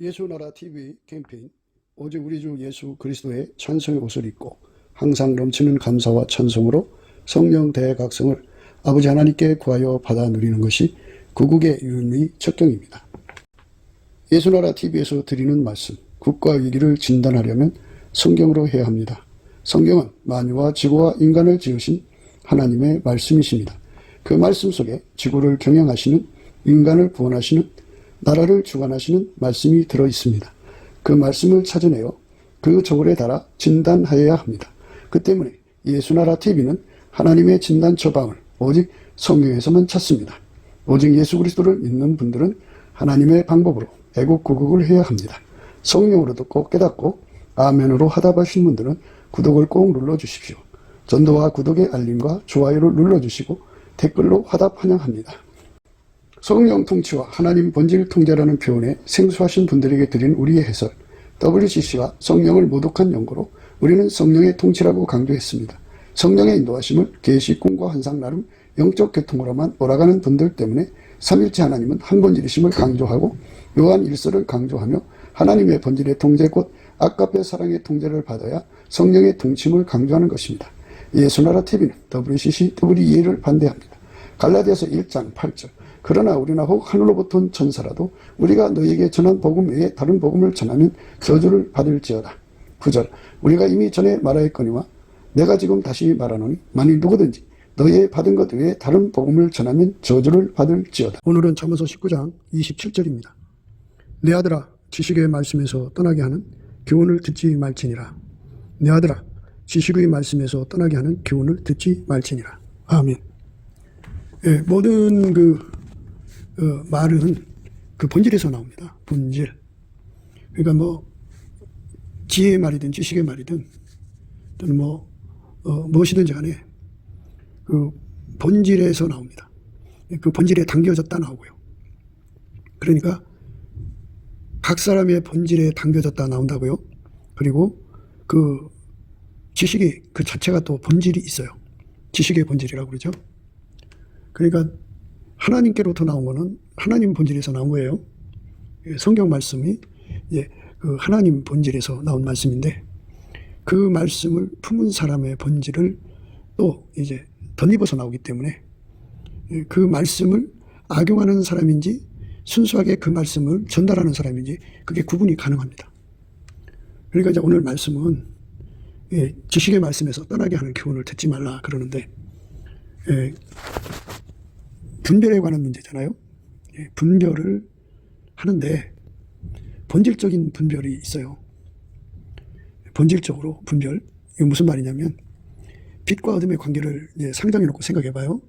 예수나라 TV 캠페인 오직 우리 주 예수 그리스도의 찬송의 옷을 입고 항상 넘치는 감사와 찬송으로 성령 대각성을 아버지 하나님께 구하여 받아 누리는 것이 구국의 유일의 척경입니다. 예수나라 TV에서 드리는 말씀, 국가 위기를 진단하려면 성경으로 해야 합니다. 성경은 만유와 지구와 인간을 지으신 하나님의 말씀이십니다. 그 말씀 속에 지구를 경영하시는, 인간을 구원하시는, 나라를 주관하시는 말씀이 들어있습니다. 그 말씀을 찾아내어 그 저울에 달아 진단하여야 합니다. 그 때문에 예수나라 TV는 하나님의 진단 처방을 오직 성경에서만 찾습니다. 오직 예수 그리스도를 믿는 분들은 하나님의 방법으로 애국구국을 해야 합니다. 성령으로 듣고 깨닫고 아멘으로 화답하신 분들은 구독을 꼭 눌러주십시오. 전도와 구독의 알림과 좋아요를 눌러주시고 댓글로 화답 환영합니다. 성령 통치와 하나님 본질 통제라는 표현에 생소하신 분들에게 드린 우리의 해설, WCC가 성령을 모독한 연고로 우리는 성령의 통치라고 강조했습니다. 성령의 인도하심을 계시, 꿈과 환상 나름 영적 계통으로만 몰아가는 분들 때문에 삼일체 하나님은 한 본질이심을 강조하고 요한 1서를 강조하며 하나님의 본질의 통제 곧 아까페 사랑의 통제를 받아야 성령의 통치임을 강조하는 것입니다. 예수나라 TV는 WCC, WEA를 반대합니다. 갈라디아서 1장 8절 그러나 우리나 혹 하늘로부터 온 천사라도 우리가 너희에게 전한 복음 외에 다른 복음을 전하면 저주를 받을지어다. 9절 우리가 이미 전에 말하였거니와 내가 지금 다시 말하노니 만일 누구든지 너희의 받은 것 외에 다른 복음을 전하면 저주를 받을지어다. 오늘은 잠언서 19장 27절입니다. 내 아들아 지식의 말씀에서 떠나게 하는 교훈을 듣지 말지니라. 내 아들아 지식의 말씀에서 떠나게 하는 교훈을 듣지 말지니라. 아멘. 예, 모든 말은 그 본질에서 나옵니다. 본질. 그러니까 뭐 지혜의 말이든 지식의 말이든 또는 무엇이든지 간에 그 본질에서 나옵니다. 그 본질에 당겨졌다 나오고요. 그러니까 각 사람의 본질에 당겨졌다 나온다고요. 그리고 그 지식이 그 자체가 또 본질이 있어요. 지식의 본질이라고 그러죠. 그러니까 하나님께로부터 나온 거는 하나님 본질에서 나온 거예요. 성경 말씀이 이제 그 하나님 본질에서 나온 말씀인데 그 말씀을 품은 사람의 본질을 또 이제 덧입어서 나오기 때문에 그 말씀을 악용하는 사람인지 순수하게 그 말씀을 전달하는 사람인지 그게 구분이 가능합니다. 그러니까 이제 오늘 말씀은 지식의 말씀에서 떠나게 하는 교훈을 듣지 말라 그러는데 분별에 관한 문제잖아요. 분별을 하는데 본질적인 분별이 있어요. 본질적으로 분별. 이게 무슨 말이냐면 빛과 어둠의 관계를 상정해 놓고 생각해 봐요.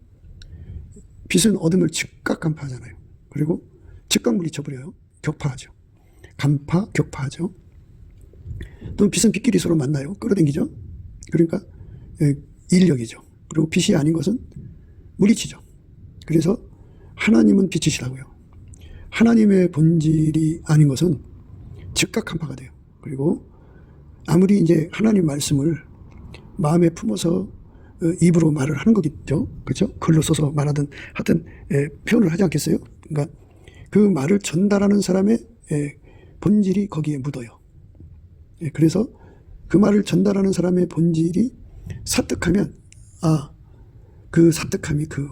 빛은 어둠을 즉각 간파하잖아요. 그리고 즉각 물리쳐버려요. 격파하죠. 간파, 격파하죠. 또 빛은 빛끼리 서로 만나요. 끌어당기죠. 그러니까 인력이죠. 그리고 빛이 아닌 것은 물리치죠. 그래서 하나님은 빛이시라고요. 하나님의 본질이 아닌 것은 즉각 간파가 돼요. 그리고 아무리 이제 하나님 말씀을 마음에 품어서 입으로 말을 하는 거겠죠. 그렇죠? 글로 써서 말하든 하여튼 표현을 하지 않겠어요? 그러니까 그 말을 전달하는 사람의 본질이 거기에 묻어요. 그래서 그 말을 전달하는 사람의 본질이 사특하면 그 사특함이 그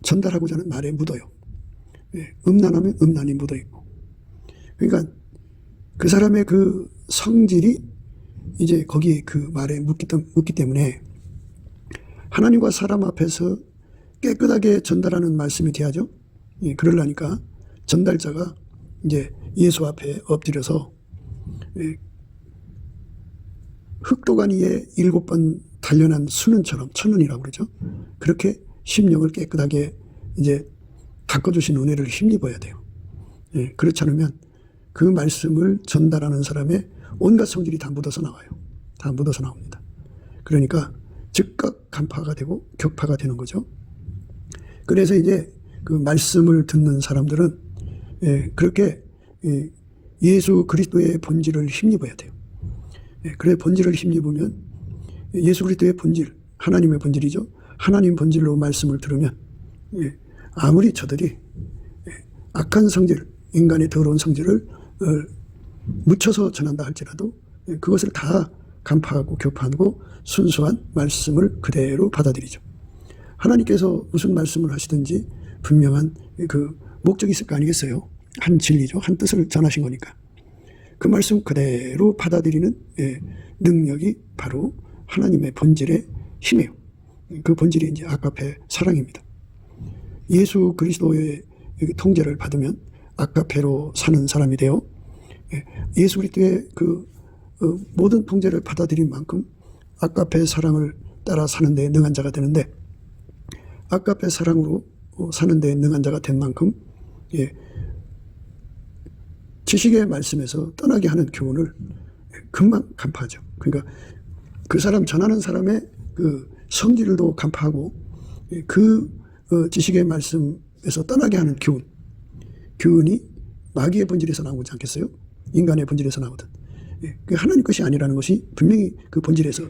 전달하고자 하는 말에 묻어요. 음란하면 음란이 묻어있고. 그러니까 그 사람의 그 성질이 이제 거기에 그 말에 묻기 때문에 하나님과 사람 앞에서 깨끗하게 전달하는 말씀이 돼야죠. 그러려니까 전달자가 이제 예수 앞에 엎드려서 흑도간 위에 7번 단련한 수는처럼 천운이라고 그러죠. 그렇게 심령을 깨끗하게 이제 닦아주신 은혜를 힘입어야 돼요. 그렇지 않으면 그 말씀을 전달하는 사람의 온갖 성질이 다 묻어서 나와요. 다 묻어서 나옵니다. 그러니까 즉각 간파가 되고 격파가 되는 거죠. 그래서 이제 그 말씀을 듣는 사람들은 그렇게 예수 그리스도의 본질을 힘입어야 돼요. 그래 본질을 힘입으면 예수 그리스도의 본질, 하나님의 본질이죠. 하나님 본질로 말씀을 들으면 아무리 저들이 악한 성질, 인간의 더러운 성질을 묻혀서 전한다 할지라도 그것을 다 간파하고 교파하고 순수한 말씀을 그대로 받아들이죠. 하나님께서 무슨 말씀을 하시든지 분명한 그 목적이 있을 거 아니겠어요? 한 진리죠. 한 뜻을 전하신 거니까. 그 말씀 그대로 받아들이는 능력이 바로 하나님의 본질의 힘이에요. 그 본질이 이제 아가페 사랑입니다. 예수 그리스도의 통제를 받으면 아가페로 사는 사람이 되어 예수 그리스도의 그 모든 통제를 받아들인 만큼 아가페 사랑을 따라 사는 데 능한 자가 되는데, 아가페 사랑으로 사는 데 능한 자가 된 만큼 지식의 말씀에서 떠나게 하는 교훈을 금방 간파하죠. 그러니까 그 사람 전하는 사람의 그 성질도 간파하고 그 지식의 말씀에서 떠나게 하는 교훈이 마귀의 본질에서 나오지 않겠어요? 인간의 본질에서 나오든. 그 하나님 것이 아니라는 것이 분명히 그 본질에서,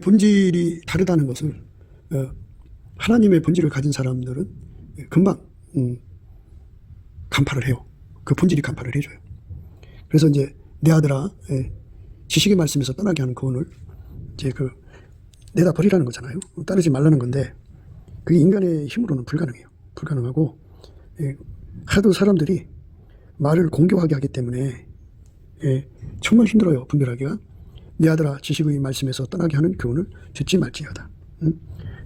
본질이 다르다는 것을 하나님의 본질을 가진 사람들은 금방 간파를 해요. 그 본질이 간파를 해줘요. 그래서 이제 내 아들아, 지식의 말씀에서 떠나게 하는 교훈을 이제 그 내다 버리라는 거잖아요. 따르지 말라는 건데 그게 인간의 힘으로는 불가능해요. 불가능하고 하도 사람들이 말을 공교하게 하기 때문에 정말 힘들어요. 분별하기가. 내 아들아, 지식의 말씀에서 떠나게 하는 교훈을 듣지 말지어다.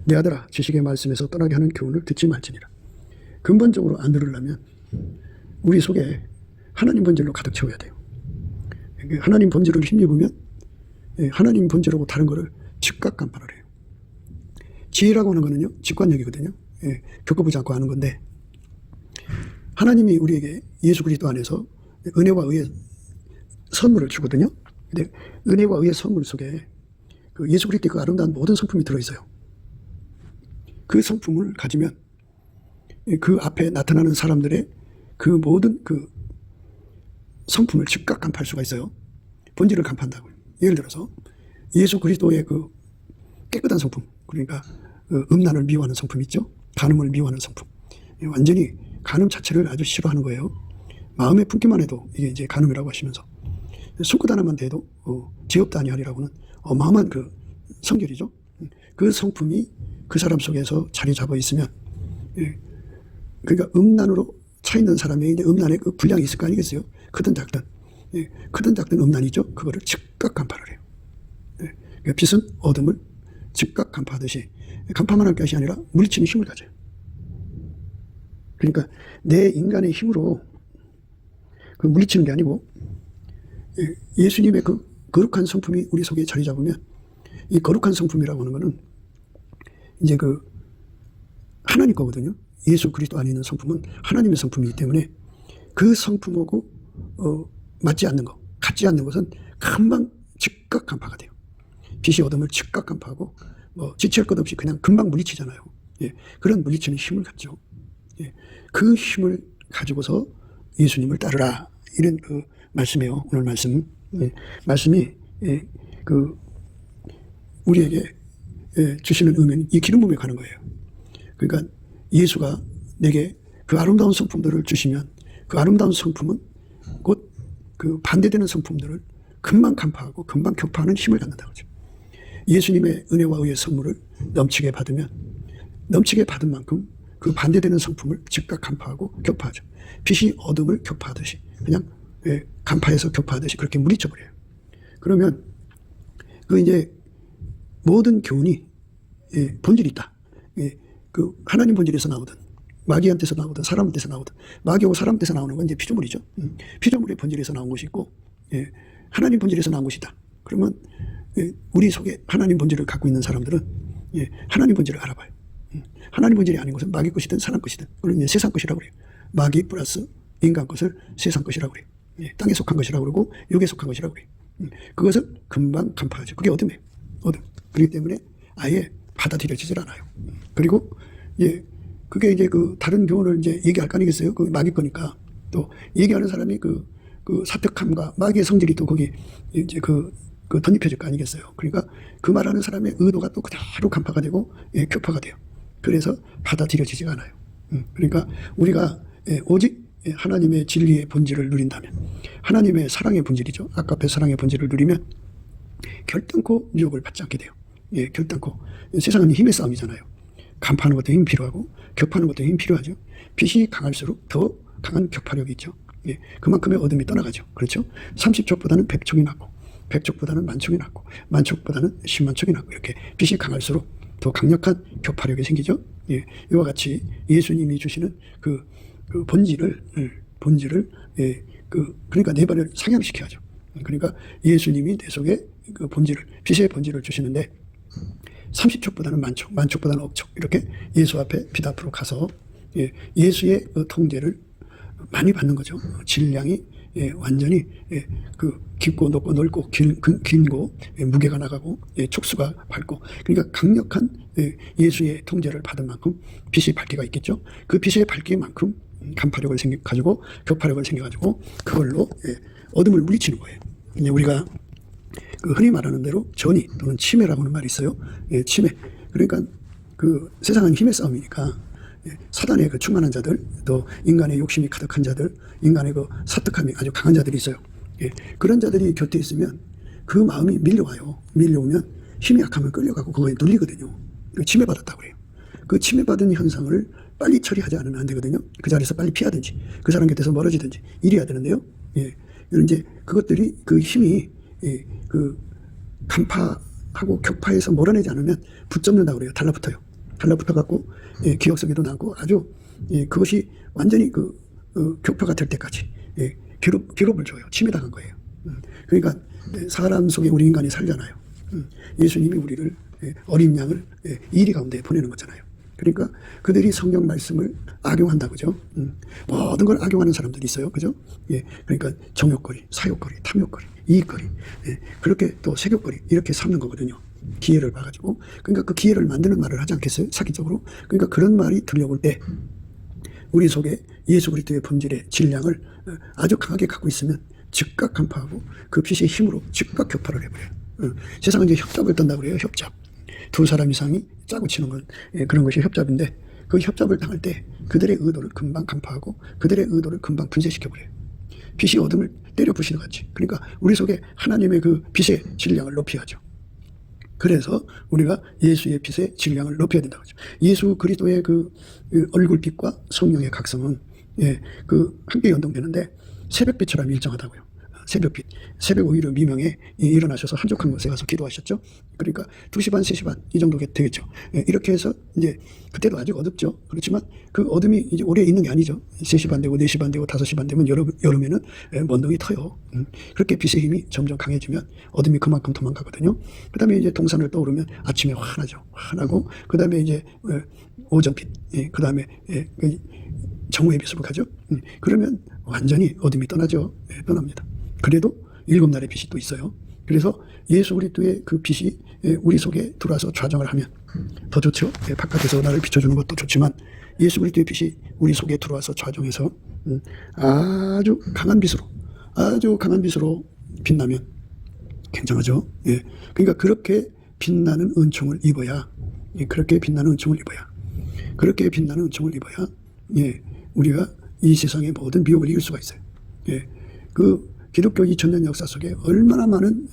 내 아들아, 지식의 말씀에서 떠나게 하는 교훈을 듣지 말지니라. 근본적으로 안 들으려면 우리 속에 하나님 본질로 가득 채워야 돼요. 하나님 본질을 힘입으면 하나님 본질하고 다른 거를 즉각 간파를 해요. 지혜라고 하는 거는요, 직관력이거든요. 겪어보지 않고 하는 건데, 하나님이 우리에게 예수 그리스도 안에서 은혜와 의의 선물을 주거든요. 근데 은혜와 의의 선물 속에 그 예수 그리스도의 그 아름다운 모든 성품이 들어있어요. 그 성품을 가지면 그 앞에 나타나는 사람들의 그 모든 그 성품을 즉각 간파할 수가 있어요. 본질을 간파한다고요. 예를 들어서 예수 그리스도의 그 깨끗한 성품, 그러니까 음란을 미워하는 성품 있죠. 간음을 미워하는 성품. 완전히 간음 자체를 아주 싫어하는 거예요. 마음에 품기만 해도 이게 이제 간음이라고 하시면서 손끝 하나만 대도 죄업다 아니하리라고는 어마어마한 그 성결이죠. 그 성품이 그 사람 속에서 자리 잡아 있으면, 그러니까 음란으로 차 있는 사람이 이제 음란의 그 분량이 있을 거 아니겠어요? 크든 작든. 크든 작든 음란이죠. 그거를 즉각 간파를 해요. 그러니까 빛은 어둠을 즉각 간파하듯이 간파만 할 것이 아니라 물리치는 힘을 가져요. 그러니까 내 인간의 힘으로 그 물리치는 게 아니고 예수님의 그 거룩한 성품이 우리 속에 자리 잡으면, 이 거룩한 성품이라고 하는 거는 이제 그 하나님 거거든요. 예수 그리스도 안에 있는 성품은 하나님의 성품이기 때문에 그 성품하고 맞지 않는 것, 같지 않는 것은 금방 즉각 간파가 돼요. 빛이 어둠을 즉각 간파하고 지체할 것 없이 그냥 금방 물리치잖아요. 그런 물리치는 힘을 갖죠. 그 힘을 가지고서 예수님을 따르라, 이런 그 말씀이에요. 오늘 말씀. 말씀이 그 우리에게 주시는 의미는 이 기름 부음에 가는 거예요. 그러니까 예수가 내게 그 아름다운 성품들을 주시면 그 아름다운 성품은 곧 그 반대되는 성품들을 금방 간파하고 금방 격파하는 힘을 갖는다고 하죠. 예수님의 은혜와 의의 선물을 넘치게 받으면 넘치게 받은 만큼 그 반대되는 성품을 즉각 간파하고 격파하죠. 빛이 어둠을 격파하듯이 그냥 간파해서 격파하듯이 그렇게 물리쳐버려요. 그러면 그 이제 모든 교훈이 본질이 있다. 그 하나님 본질에서 나오든 마귀한테서 나오든 사람한테서 나오든, 마귀하고 사람한테서 나오는 건 이제 피조물이죠. 피조물의 본질에서 나온 것이 있고 하나님 본질에서 나온 것이다. 그러면 우리 속에 하나님 본질을 갖고 있는 사람들은 하나님 본질을 알아봐요. 하나님 본질이 아닌 것은 마귀 것이든 사람 것이든, 그걸 세상 것이라고 그래요. 마귀 플러스 인간 것을 세상 것이라고 그래요. 땅에 속한 것이라고 그러고 육에 속한 것이라고 그래요. 그것을 금방 간파하죠. 그게 어둠이에요. 어둠. 그렇기 때문에 아예 받아들여지질 않아요. 그리고 그게 이제 그 다른 교훈을 이제 얘기할 거 아니겠어요? 그 마귀 거니까. 또 얘기하는 사람이 그 사특함과 마귀의 성질이 또 거기 이제 그 덧입혀질 거 아니겠어요? 그러니까 그 말하는 사람의 의도가 또 그대로 간파가 되고 교파가 돼요. 그래서 받아들여지지가 않아요. 그러니까 우리가 오직 하나님의 진리의 본질을 누린다면, 하나님의 사랑의 본질이죠. 아까페 사랑의 본질을 누리면 결단코 유혹을 받지 않게 돼요. 결단코. 세상은 힘의 싸움이잖아요. 간파하는 것도 힘이 필요하고 격파하는 것도 힘이 필요하죠. 빛이 강할수록 더 강한 격파력이 있죠. 그만큼의 어둠이 떠나가죠. 그렇죠? 30촉보다는 100촉이 낫고 100촉보다는 만촉이 낫고 만촉보다는 10만촉이 낫고 이렇게 빛이 강할수록 더 강력한 격파력이 생기죠. 이와 같이 예수님이 주시는 그 본질을 그러니까 내 발을 상향시켜야죠. 그러니까 예수님이 내 속에 그 본질을, 빛의 본질을 주시는데 30촉보다는 만촉, 만촉보다는 억촉 이렇게 예수 앞에 빛 앞으로 가서 예수의 그 통제를 많이 받는 거죠. 질량이 완전히 그 깊고 높고 넓고 길고 무게가 나가고 촉수가 밝고 그러니까 강력한 예수의 통제를 받은 만큼 빛이 밝기가 있겠죠. 그 빛의 밝기만큼 간파력을 가지고 격파력을 생겨가지고 그걸로 어둠을 물리치는 거예요. 이제 우리가 그 흔히 말하는 대로 전이 또는 치매라고 하는 말이 있어요. 치매. 그러니까 그 세상은 힘의 싸움이니까 사단의 그 충만한 자들, 또 인간의 욕심이 가득한 자들, 인간의 그 사특함이 아주 강한 자들이 있어요. 그런 자들이 곁에 있으면 그 마음이 밀려와요. 밀려오면 힘이 약하면 끌려가고 그거에 눌리거든요. 치매받았다고 그래요. 그 치매받은 현상을 빨리 처리하지 않으면 안 되거든요. 그 자리에서 빨리 피하든지 그 사람 곁에서 멀어지든지 이래야 되는데요. 이제 그것들이 그 힘이 그 간파하고 격파해서 몰아내지 않으면 붙잡는다고 그래요. 달라붙어요. 달라붙어갖고 기억 속에도 남고 아주 그것이 완전히 격파가 될 때까지 괴롭을 줘요. 침해당한 거예요. 그러니까 사람 속에 우리 인간이 살잖아요. 예수님이 우리를 어린 양을 이리 가운데 보내는 거잖아요. 그러니까 그들이 성경 말씀을 악용한다 그죠? 모든 걸 악용하는 사람들이 있어요. 그죠? 그러니까 정욕거리, 사욕거리, 탐욕거리, 이익거리, 그렇게 또 색욕거리 이렇게 삼는 거거든요. 기회를 봐가지고. 그러니까 그 기회를 만드는 말을 하지 않겠어요? 사기적으로. 그러니까 그런 말이 들려올 때 우리 속에 예수 그리스도의 본질의 질량을 아주 강하게 갖고 있으면 즉각 간파하고 그 빛의 힘으로 즉각 격파를 해버려요. 세상은 이제 협잡을 떤다고 그래요. 협잡. 두 사람 이상이 짜고 치는 건 그런 것이 협잡인데 그 협잡을 당할 때 그들의 의도를 금방 간파하고 그들의 의도를 금방 분쇄시켜버려요. 빛이 어둠을 때려 부시는 같이. 그러니까 우리 속에 하나님의 그 빛의 질량을 높여야죠. 그래서 우리가 예수의 빛의 질량을 높여야 된다고 하죠. 예수 그리스도의 그 얼굴빛과 성령의 각성은 함께 연동되는데 새벽빛처럼 일정하다고요. 새벽빛, 새벽 오히려 미명에 일어나셔서 한적한 곳에 가서 기도하셨죠. 그러니까 2시 반, 3시 반 이 정도 되겠죠. 이렇게 해서 이제 그때도 아직 어둡죠. 그렇지만 그 어둠이 이제 오래 있는 게 아니죠. 3시 반 되고 4시 반 되고 5시 반 되면 여름에는 먼동이 터요. 그렇게 빛의 힘이 점점 강해지면 어둠이 그만큼 도망가거든요. 그 다음에 이제 동산을 떠오르면 아침에 환하죠. 환하고 그 다음에 이제 오전빛, 그 다음에 정오의 빛으로 가죠. 그러면 완전히 어둠이 떠나죠. 떠납니다. 그래도 7날의 빛이 또 있어요. 그래서 예수 그리스도의 그 빛이 우리 속에 들어와서 좌정을 하면 더 좋죠. 바깥에서 나를 비춰주는 것도 좋지만 예수 그리스도의 빛이 우리 속에 들어와서 좌정해서 아주 강한 빛으로 빛나면 굉장하죠. 그러니까 그렇게 빛나는 은총을 입어야 그렇게 빛나는 은총을 입어야 우리가 이 세상의 모든 미혹을 이길 수가 있어요. 그 기독교 2000년 역사 속에 얼마나 많은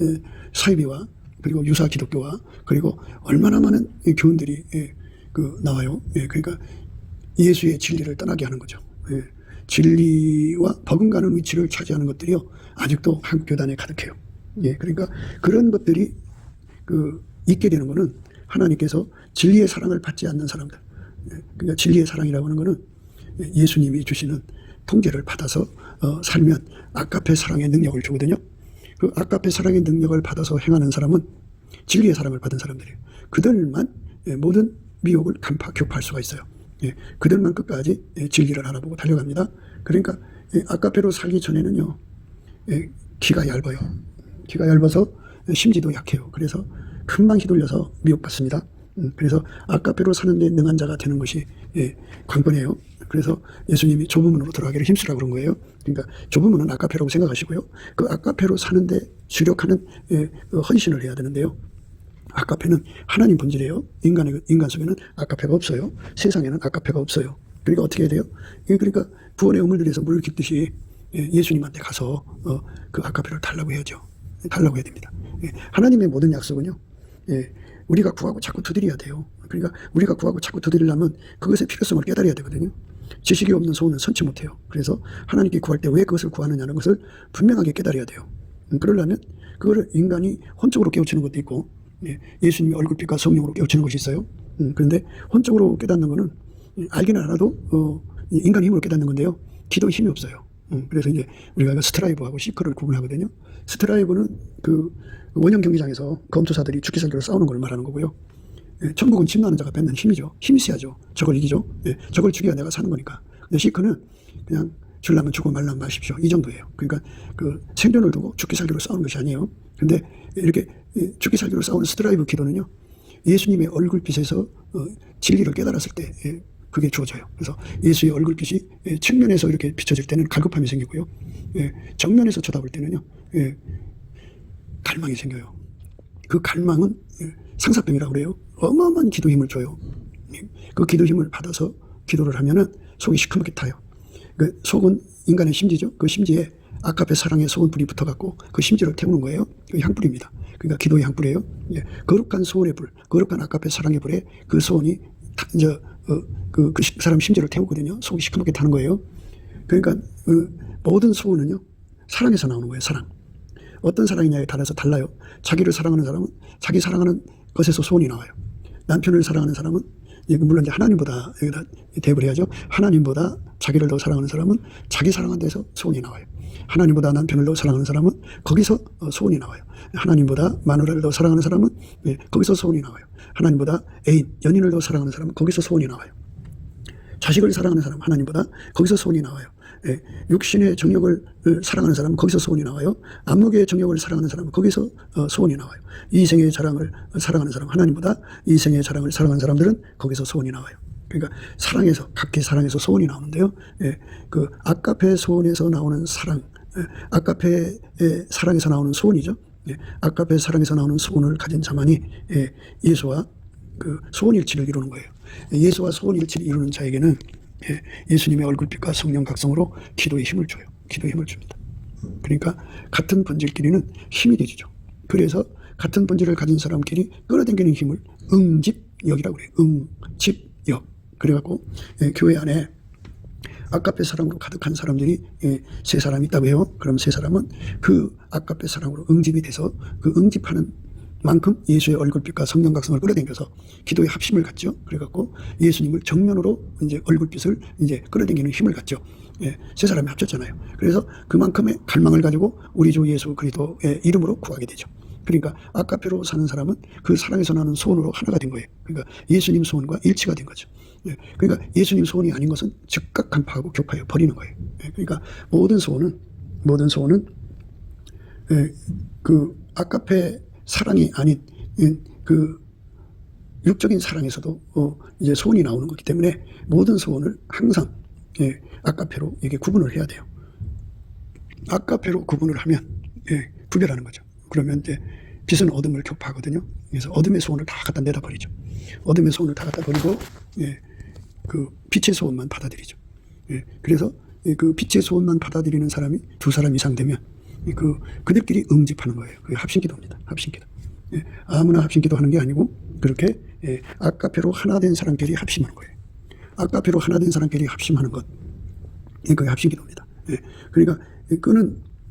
사이비와 그리고 유사 기독교와 그리고 얼마나 많은 교훈들이 나와요. 그러니까 예수의 진리를 떠나게 하는 거죠. 진리와 버금가는 위치를 차지하는 것들이요 아직도 한국 교단에 가득해요. 그러니까 그런 것들이 있게 되는 거는 하나님께서 진리의 사랑을 받지 않는 사람들. 그러니까 진리의 사랑이라고 하는 거는 예수님이 주시는 통제를 받아서 살면 아까페 사랑의 능력을 주거든요. 그 아까페 사랑의 능력을 받아서 행하는 사람은 진리의 사랑을 받은 사람들이에요. 그들만 모든 미혹을 간파, 격파할 수가 있어요. 그들만 끝까지 진리를 알아보고 달려갑니다. 그러니까 아까페로 살기 전에는요 기가 얇아요. 기가 얇아서 심지도 약해요. 그래서 금방 휘둘려서 미혹받습니다. 그래서 아까페로 사는데 능한 자가 되는 것이 관건이에요. 그래서 예수님이 좁은 문으로 들어가기를 힘쓰라고 그런 거예요. 그러니까 좁은 문은 아까페라고 생각하시고요. 그 아까페로 사는데 주력하는 헌신을 해야 되는데요. 아까페는 하나님 본질이에요. 인간 속에는 아까페가 없어요. 세상에는 아까페가 없어요. 그러니까 어떻게 해야 돼요? 그러니까 구원의 우물들에서 물을 깃듯이 예수님한테 가서 그 아까페를 달라고 해야죠. 달라고 해야 됩니다. 하나님의 모든 약속은요, 우리가 구하고 자꾸 두드려야 돼요. 그러니까 우리가 구하고 자꾸 두드리려면 그것의 필요성을 깨달아야 되거든요. 지식이 없는 소원은 선치 못해요. 그래서 하나님께 구할 때 왜 그것을 구하느냐는 것을 분명하게 깨달아야 돼요. 그러려면 그거를 인간이 혼적으로 깨우치는 것도 있고, 예수님의 얼굴빛과 성령으로 깨우치는 것이 있어요. 그런데 혼적으로 깨닫는 것은 알기는 알아도 인간의 힘으로 깨닫는 건데요. 기도에 힘이 없어요. 그래서 이제 우리가 스트라이브하고 시크를 구분하거든요. 스트라이브는 그 원형 경기장에서 검투사들이 죽기 살기로 싸우는 걸 말하는 거고요. 천국은 침노하는 자가 뱉는 힘이죠. 힘이 세야죠. 적을 이기죠. 적을 죽여야 내가 사는 거니까. 근데 시크는 그냥 줄라면 주고 말라면 마십시오. 이 정도예요. 그러니까 그 생존을 두고 죽기 살기로 싸우는 것이 아니에요. 근데 이렇게 죽기 살기로 싸우는 스트라이브 기도는요, 예수님의 얼굴빛에서 진리를 깨달았을 때 그게 주어져요. 그래서 예수의 얼굴빛이 측면에서 이렇게 비춰질 때는 갈급함이 생기고요. 정면에서 쳐다볼 때는요, 갈망이 생겨요. 그 갈망은 상사병이라고 그래요. 어마어마한 기도 힘을 줘요. 그 기도 힘을 받아서 기도를 하면은 속이 시커멓게 타요. 그 속은 인간의 심지죠. 그 심지에 아까페 사랑의 소원불이 붙어갖고 그 심지를 태우는 거예요. 그 향불입니다. 그러니까 기도의 향불이에요. 거룩한 소원의 불, 거룩한 아까페 사랑의 불에 그 소원이 그 사람 심지를 태우거든요. 속이 시커멓게 타는 거예요. 그러니까 모든 소원은요, 사랑에서 나오는 거예요. 사랑. 어떤 사랑이냐에 따라서 달라요. 자기를 사랑하는 사람은 자기 사랑하는 것에서 소원이 나와요. 남편을 사랑하는 사람은, 물론 이제 하나님보다, 여기다 대입을 해야죠. 하나님보다 자기를 더 사랑하는 사람은 자기 사랑하는 데서 소원이 나와요. 하나님보다 남편을 더 사랑하는 사람은 거기서 소원이 나와요. 하나님보다 마누라를 더 사랑하는 사람은 거기서 소원이 나와요. 하나님보다 애인, 연인을 더 사랑하는 사람은 거기서 소원이 나와요. 자식을 사랑하는 사람은 하나님보다 거기서 소원이 나와요. 육신의 정욕을 사랑하는 사람은 거기서 소원이 나와요. 안목의 정욕을 사랑하는 사람은 거기서 소원이 나와요. 이생의 자랑을 사랑하는 사람, 하나님보다 이생의 자랑을 사랑하는 사람들은 거기서 소원이 나와요. 그러니까 사랑에서, 각기 사랑에서 소원이 나오는데요. 그 아까페 소원에서 나오는 사랑, 아까페 사랑에서 나오는 소원이죠. 아까페 사랑에서 나오는 소원을 가진 자만이 예수와 그 소원일치를 이루는 거예요. 예수와 소원일치를 이루는 자에게는 예수님의 얼굴빛과 성령 각성으로 기도의 힘을 줘요. 기도의 힘을 줍니다. 그러니까 같은 본질끼리는 힘이 되죠. 그래서 같은 본질을 가진 사람끼리 끌어당기는 힘을 응집력이라고 그래요. 응집력. 그래갖고 교회 안에 아까페 사랑으로 가득한 사람들이 세 사람이 있다고 해요. 그럼 세 사람은 그 아까페 사랑으로 응집이 돼서 그 응집하는 만큼 예수의 얼굴빛과 성령 각성을 끌어당겨서 기도의 합심을 갖죠. 그래갖고 예수님을 정면으로 이제 얼굴빛을 이제 끌어당기는 힘을 갖죠. 세 사람이 합쳤잖아요. 그래서 그만큼의 갈망을 가지고 우리 주 예수 그리스도의 이름으로 구하게 되죠. 그러니까 아까페로 사는 사람은 그 사랑에서 나는 소원으로 하나가 된 거예요. 그러니까 예수님 소원과 일치가 된 거죠. 그러니까 예수님 소원이 아닌 것은 즉각 간파하고 교파해 버리는 거예요. 그러니까 모든 소원은 그 아까페 사랑이 아닌 그 육적인 사랑에서도 이제 소원이 나오는 거기 때문에 모든 소원을 항상 아까페로 이게 구분을 해야 돼요. 아까페로 구분을 하면 구별하는 거죠. 그러면 이제 빛은 어둠을 교파하거든요. 그래서 어둠의 소원을 다 갖다 내다 버리죠. 어둠의 소원을 다 갖다 버리고 그 빛의 소원만 받아들이죠. 그래서 그 빛의 소원만 받아들이는 사람이 두 사람 이상 되면 그들끼리 응집하는 거예요. 그게 합심기도입니다. 합심기도. 아무나 합심기도 하는 게 아니고 그렇게 아까페로 하나 된 사람끼리 합심하는 거예요. 아까페로 하나 된 사람끼리 합심하는 것. 그게 합심기도입니다. 그러니까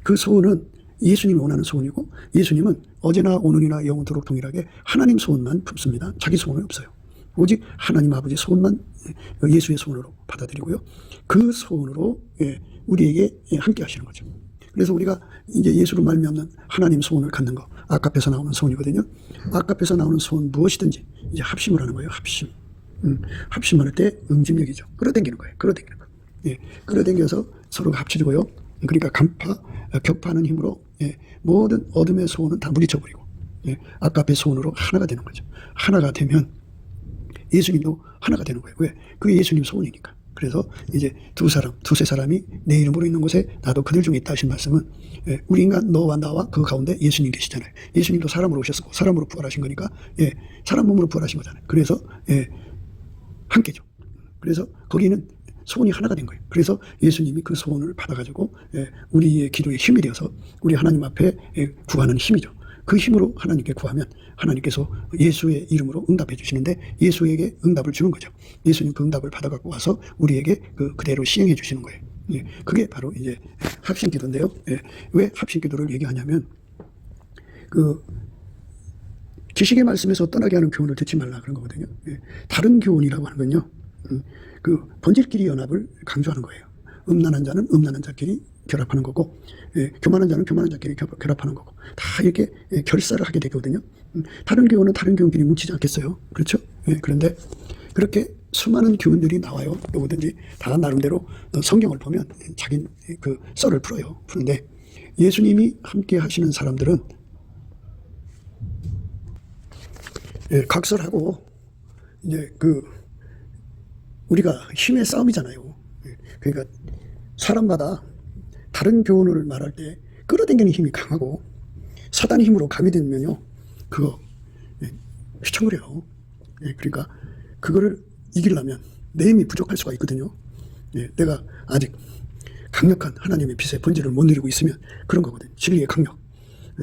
그 소원은 예수님이 원하는 소원이고 예수님은 어제나 오늘이나 영원토록 동일하게 하나님 소원만 품습니다. 자기 소원은 없어요. 오직 하나님 아버지 소원만 예수의 소원으로 받아들이고요. 그 소원으로 우리에게 함께 하시는 거죠. 그래서 우리가 이제 예수로 말미암는 하나님 소원을 갖는 거, 아까페서 나오는 소원이거든요. 아까페서 나오는 소원 무엇이든지 이제 합심을 하는 거예요. 합심. 합심할 때 응집력이죠. 끌어당기는 거예요. 끌어당기는 거. 끌어당겨서 서로가 합쳐지고요. 그러니까 간파, 격파하는 힘으로 모든 어둠의 소원은 다 물리쳐버리고 아까페 소원으로 하나가 되는 거죠. 하나가 되면 예수님도 하나가 되는 거예요. 왜? 그게 예수님 소원이니까. 그래서 이제 두세 사람이 내 이름으로 있는 곳에 나도 그들 중에 있다 하신 말씀은 우리 인간 너와 나와 그 가운데 예수님 계시잖아요. 예수님도 사람으로 오셨고 사람으로 부활하신 거니까 사람 몸으로 부활하신 거잖아요. 그래서 함께죠. 그래서 거기는 소원이 하나가 된 거예요. 그래서 예수님이 그 소원을 받아가지고 우리의 기도의 힘이 되어서 우리 하나님 앞에 구하는 힘이죠. 그 힘으로 하나님께 구하면 하나님께서 예수의 이름으로 응답해 주시는데 예수에게 응답을 주는 거죠. 예수님 그 응답을 받아갖고 와서 우리에게 그대로 시행해 주시는 거예요. 그게 바로 이제 합심기도인데요. 왜 합심기도를 얘기하냐면 지식의 말씀에서 떠나게 하는 교훈을 듣지 말라 그런 거거든요. 다른 교훈이라고 하는 건요. 본질끼리 연합을 강조하는 거예요. 음란한 자는 음란한 자끼리 결합하는 거고, 교만한 자는 교만한 자끼리 결합하는 거고, 다 이렇게 결사를 하게 되거든요. 다른 교훈은 다른 교훈끼리 뭉치지 않겠어요. 그렇죠? 그런데 그렇게 수많은 교훈들이 나와요. 누구든지 다 나름대로 성경을 보면 자기 썰을 풀어요. 푸는데 예수님이 함께 하시는 사람들은 각설하고 이제 우리가 힘의 싸움이잖아요. 그러니까 사람마다 다른 교훈을 말할 때 끌어당기는 힘이 강하고 사단의 힘으로 가미되면요 그거 휘청거려요. 그러니까 그거를 이기려면 내 힘이 부족할 수가 있거든요. 내가 아직 강력한 하나님의 빛의 본질을 못 누리고 있으면 그런 거거든요. 진리의 강력,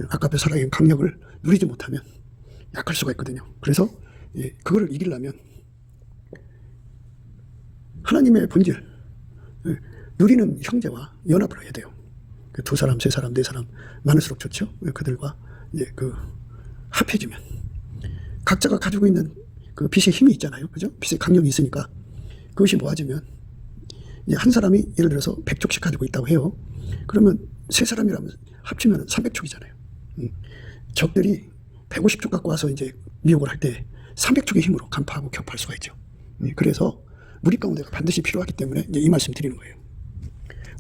아까페 사랑의 강력을 누리지 못하면 약할 수가 있거든요. 그래서 그거를 이기려면 하나님의 본질 누리는 형제와 연합을 해야 돼요. 두 사람, 세 사람, 네 사람 많을수록 좋죠. 그들과 이제 합해지면 각자가 가지고 있는 그 빛의 힘이 있잖아요. 그죠? 빛의 강력이 있으니까 그것이 모아지면 이제 한 사람이 예를 들어서 100족씩 가지고 있다고 해요. 그러면 세 사람이라면 합치면 300족이잖아요. 적들이 150족 갖고 와서 이제 미혹을 할 때 300족의 힘으로 간파하고 격파할 수가 있죠. 그래서 무리 가운데가 반드시 필요하기 때문에 이제 이 말씀 드리는 거예요.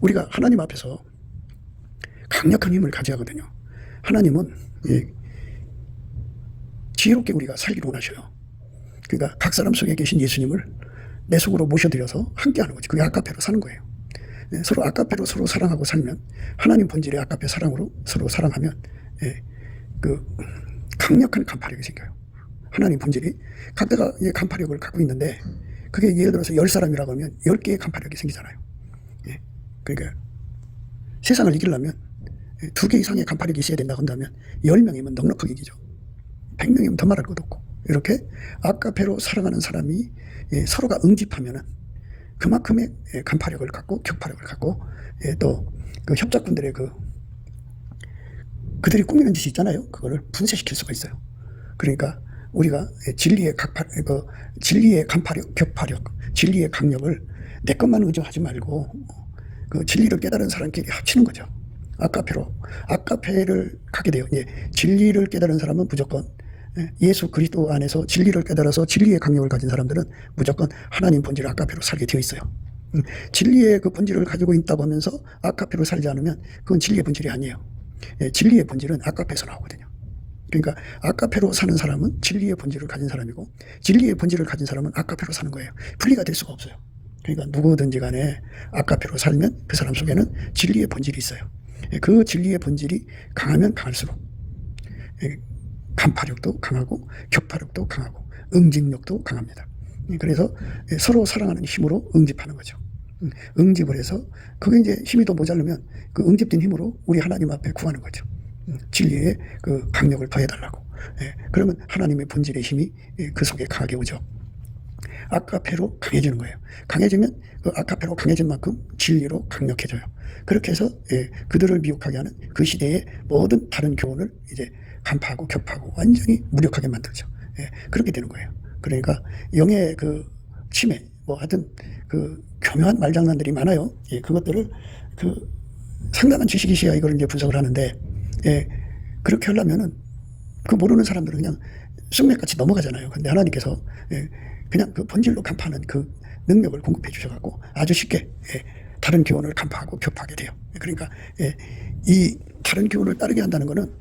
우리가 하나님 앞에서 강력한 힘을 가져야 하거든요. 하나님은 지혜롭게 우리가 살기를 원하셔요. 그러니까 각 사람 속에 계신 예수님을 내 속으로 모셔들여서 함께하는 거지. 그게 아까페로 사는 거예요. 서로 아까페로 서로 사랑하고 살면 하나님 본질의 아까페 사랑으로 서로 사랑하면 강력한 간파력이 생겨요. 하나님 본질이 각자가 간파력을 갖고 있는데 그게 예를 들어서 10사람이라고 하면 10개의 간파력이 생기잖아요. 그러니까 세상을 이기려면 2개 이상의 간파력이 있어야 된다고 한다면 10명이면 넉넉하게 이기죠. 100명이면 더 말할 것도 없고 이렇게 아까페로 살아가는 사람이 서로가 응집하면은 그만큼의 간파력을 갖고 격파력을 갖고 또 그 협작꾼들의 그들이 꾸미는 짓이 있잖아요. 그거를 분쇄시킬 수가 있어요. 그러니까 우리가 진리의 간파력, 격파력, 진리의 강력을 내 것만 의존하지 말고 그 진리를 깨달은 사람끼리 합치는 거죠. 아까페를 가게 돼요. 진리를 깨달은 사람은 무조건 예수 그리스도 안에서 진리를 깨달아서 진리의 강력을 가진 사람들은 무조건 하나님 본질 아까페로 살게 되어 있어요. 진리의 그 본질을 가지고 있다고 하면서 아까페로 살지 않으면 그건 진리의 본질이 아니에요. 진리의 본질은 아까페에서 나오거든요. 그러니까 아까페로 사는 사람은 진리의 본질을 가진 사람이고 진리의 본질을 가진 사람은 아까페로 사는 거예요. 분리가 될 수가 없어요. 그러니까 누구든지 간에 아까페로 살면 그 사람 속에는 진리의 본질이 있어요. 그 진리의 본질이 강하면 강할수록 간파력도 강하고 격파력도 강하고 응집력도 강합니다. 그래서 서로 사랑하는 힘으로 응집하는 거죠. 응집을 해서 그게 이제 힘이 더 모자르면 그 응집된 힘으로 우리 하나님 앞에 구하는 거죠. 진리의 그 강력을 더해달라고. 그러면 하나님의 본질의 힘이 그 속에 강하게 오죠. 아까페로 강해지는 거예요. 강해지면 그 아까페로 강해진 만큼 진리로 강력해져요. 그렇게 해서 그들을 미혹하게 하는 그 시대의 모든 다른 교훈을 이제 간파하고 격파하고 완전히 무력하게 만들죠. 그렇게 되는 거예요. 그러니까 영의 그 침해, 하여튼 그 교묘한 말장난들이 많아요. 그것들을 상당한 지식이 있어야 이걸 이제 분석을 하는데, 그렇게 하려면은 그 모르는 사람들은 그냥 쑥맥같이 넘어가잖아요. 근데 하나님께서 그냥 그 본질로 간파하는 그 능력을 공급해 주셔갖고 아주 쉽게 다른 교훈을 간파하고 격파하게 돼요. 그러니까 이 다른 교훈을 따르게 한다는 거는